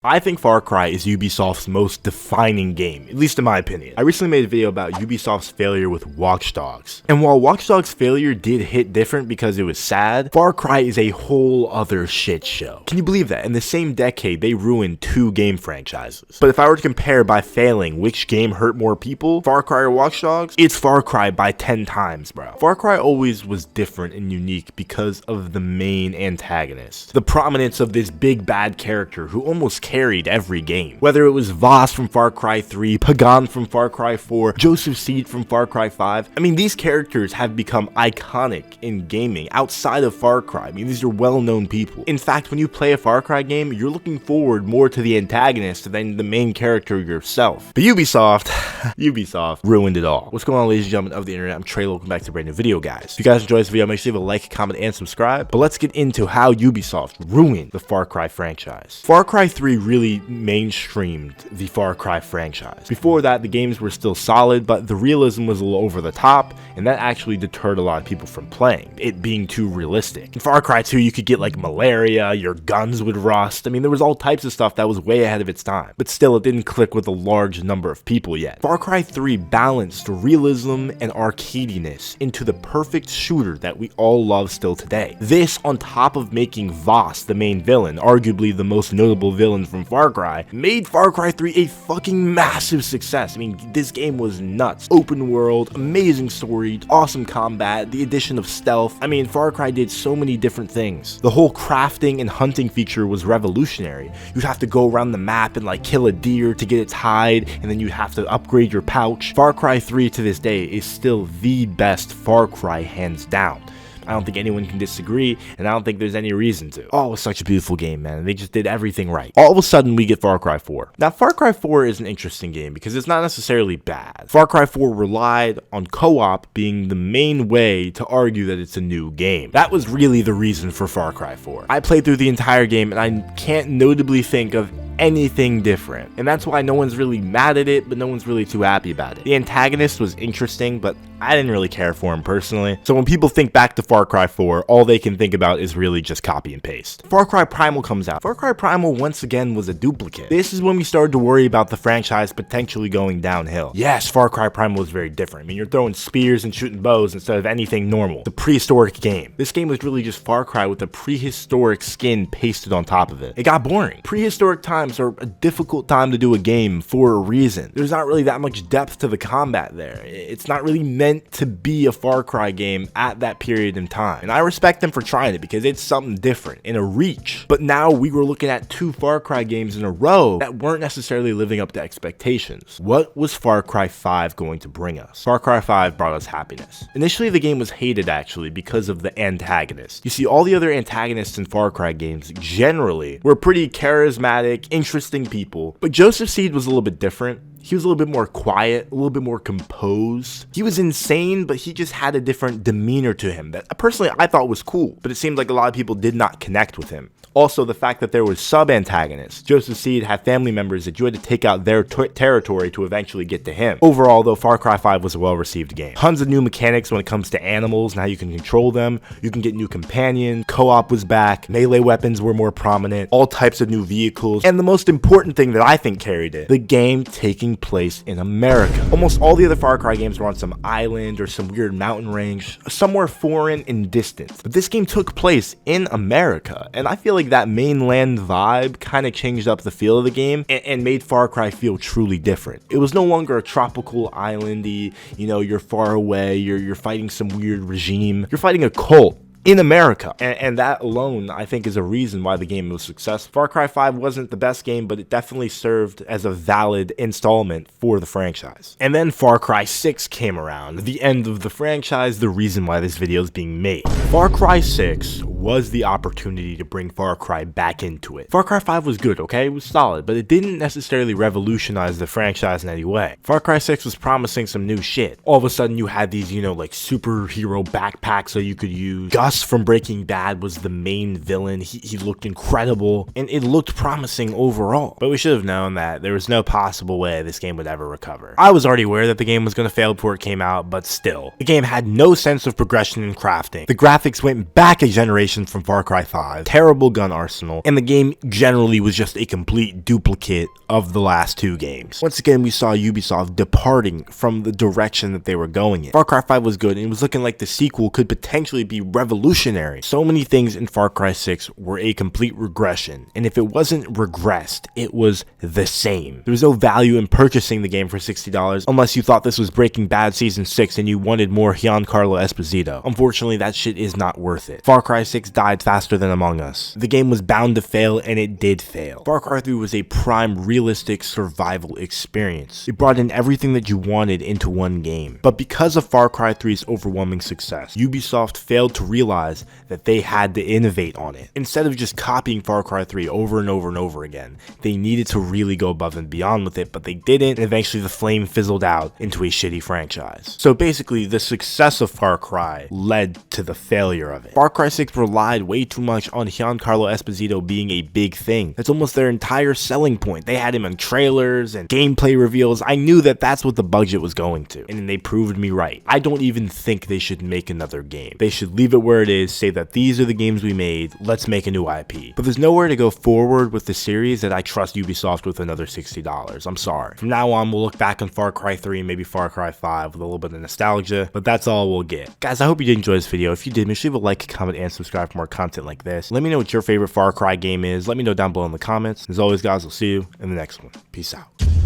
I think Far Cry is Ubisoft's most defining game, at least in my opinion. I recently made a video about Ubisoft's failure with Watch Dogs. And while Watch Dogs' failure did hit different because it was sad, Far Cry is a whole other shit show. Can you believe that? In the same decade, they ruined 2 game franchises. But if I were to compare by failing which game hurt more people, Far Cry or Watch Dogs, it's Far Cry by 10 times, bro. Far Cry always was different and unique because of the main antagonist. The prominence of this big bad character who almost carried every game. Whether it was Voss from Far Cry 3, Pagan from Far Cry 4, Joseph Seed from Far Cry 5. I mean, these characters have become iconic in gaming outside of Far Cry. I mean, these are well-known people. In fact, when you play a Far Cry game, you're looking forward more to the antagonist than the main character yourself. But Ubisoft ruined it all. What's going on, ladies and gentlemen of the internet? I'm Trey. Welcome back to a brand new video, guys. If you guys enjoyed this video, make sure you leave a like, comment, and subscribe. But let's get into how Ubisoft ruined the Far Cry franchise. Far Cry 3 really mainstreamed the Far Cry franchise. Before that, the games were still solid, but the realism was a little over the top, and that actually deterred a lot of people from playing, it being too realistic. In Far Cry 2, you could get like malaria, your guns would rust. I mean, there was all types of stuff that was way ahead of its time, but still it didn't click with a large number of people yet. Far Cry 3 balanced realism and arcadiness into the perfect shooter that we all love still today. This, on top of making Voss the main villain, arguably the most notable villain from Far Cry, made Far Cry 3 a fucking massive success. I mean, this game was nuts. Open world, amazing story, awesome combat, the addition of stealth. I mean, Far Cry did so many different things. The whole crafting and hunting feature was revolutionary. You'd have to go around the map and like kill a deer to get its hide, and then you'd have to upgrade your pouch. Far Cry 3 to this day is still the best Far Cry, hands down. I don't think anyone can disagree, and I don't think there's any reason to. Oh, it was such a beautiful game, man. They just did everything right. All of a sudden, we get Far Cry 4. Now, Far Cry 4 is an interesting game because it's not necessarily bad. Far Cry 4 relied on co-op being the main way to argue that it's a new game. That was really the reason for Far Cry 4. I played through the entire game, and I can't notably think of anything different, and that's why no one's really mad at it, but no one's really too happy about it. The antagonist was interesting, but I didn't really care for him personally. So when people think back to Far Cry 4, all they can think about is really just copy and paste. Far Cry Primal comes out. Far Cry Primal once again was a duplicate. This is when we started to worry about the franchise potentially going downhill. Yes, Far Cry Primal was very different. I mean, you're throwing spears and shooting bows instead of anything normal. The prehistoric game. This game was really just Far Cry with a prehistoric skin pasted on top of it. It got boring. Prehistoric times are a difficult time to do a game for a reason. There's not really that much depth to the combat there. It's not really meant to be a Far Cry game at that period in time. And I respect them for trying it because it's something different and a reach. But now we were looking at 2 Far Cry games in a row that weren't necessarily living up to expectations. What was Far Cry 5 going to bring us? Far Cry 5 brought us happiness. Initially, the game was hated actually because of the antagonist. You see, all the other antagonists in Far Cry games generally were pretty charismatic, interesting people. But Joseph Seed was a little bit different. He was a little bit more quiet, a little bit more composed. He was insane, but he just had a different demeanor to him that personally I thought was cool, but it seemed like a lot of people did not connect with him. Also, the fact that there was sub-antagonists. Joseph Seed had family members that you had to take out their territory to eventually get to him. Overall, though, Far Cry 5 was a well-received game. Tons of new mechanics when it comes to animals and how you can control them. You can get new companions. Co-op was back. Melee weapons were more prominent. All types of new vehicles. And the most important thing that I think carried it, the game taking place in America. Almost all the other Far Cry games were on some island or some weird mountain range, somewhere foreign and distant. But this game took place in America, and I feel like that mainland vibe kind of changed up the feel of the game and made Far Cry feel truly different. It was no longer a tropical islandy, you know, you're far away, you're fighting some weird regime, you're fighting a cult in America, and that alone I think is a reason why the game was successful. Far Cry 5 wasn't the best game, but it definitely served as a valid installment for the franchise. And then Far Cry 6 came around, the end of the franchise, the reason why this video is being made. Far Cry 6 was the opportunity to bring Far Cry back into it. Far Cry 5 was good, okay? It was solid, but it didn't necessarily revolutionize the franchise in any way. Far Cry 6 was promising some new shit. All of a sudden you had these, you know, like superhero backpacks that you could use. Gus from Breaking Bad was the main villain. He looked incredible, and it looked promising overall. But we should have known that there was no possible way this game would ever recover. I was already aware that the game was going to fail before it came out, but still. The game had no sense of progression and crafting. The graphics went back a generation inspirations from Far Cry 5, terrible gun arsenal, and the game generally was just a complete duplicate of the last two games. Once again, we saw Ubisoft departing from the direction that they were going in. Far Cry 5 was good, and it was looking like the sequel could potentially be revolutionary. So many things in Far Cry 6 were a complete regression, and if it wasn't regressed, it was the same. There was no value in purchasing the game for $60 unless you thought this was Breaking Bad Season 6 and you wanted more Giancarlo Esposito. Unfortunately, that shit is not worth it. Far Cry 6 died faster than Among Us. The game was bound to fail, and it did fail. Far Cry 3 was a prime realistic survival experience. It brought in everything that you wanted into one game. But because of Far Cry 3's overwhelming success, Ubisoft failed to realize that they had to innovate on it. Instead of just copying Far Cry 3 over and over and over again, they needed to really go above and beyond with it, but they didn't, and eventually the flame fizzled out into a shitty franchise. So basically, the success of Far Cry led to the failure of it. Far Cry 6 relied way too much on Giancarlo Esposito being a big thing. That's almost their entire selling point. They had him in trailers and gameplay reveals. I knew that that's what the budget was going to, and they proved me right. I don't even think they should make another game. They should leave it where it is, say that these are the games we made, let's make a new IP. But there's nowhere to go forward with the series that I trust Ubisoft with another $60. I'm sorry. From now on, we'll look back on Far Cry 3 and maybe Far Cry 5 with a little bit of nostalgia, but that's all we'll get. Guys, I hope you did enjoy this video. If you did, make sure you leave a like, comment, and subscribe for more content like this. Let me know what your favorite Far Cry game is. Let me know down below in the comments. As always, guys, I'll see you in the next one. Peace out.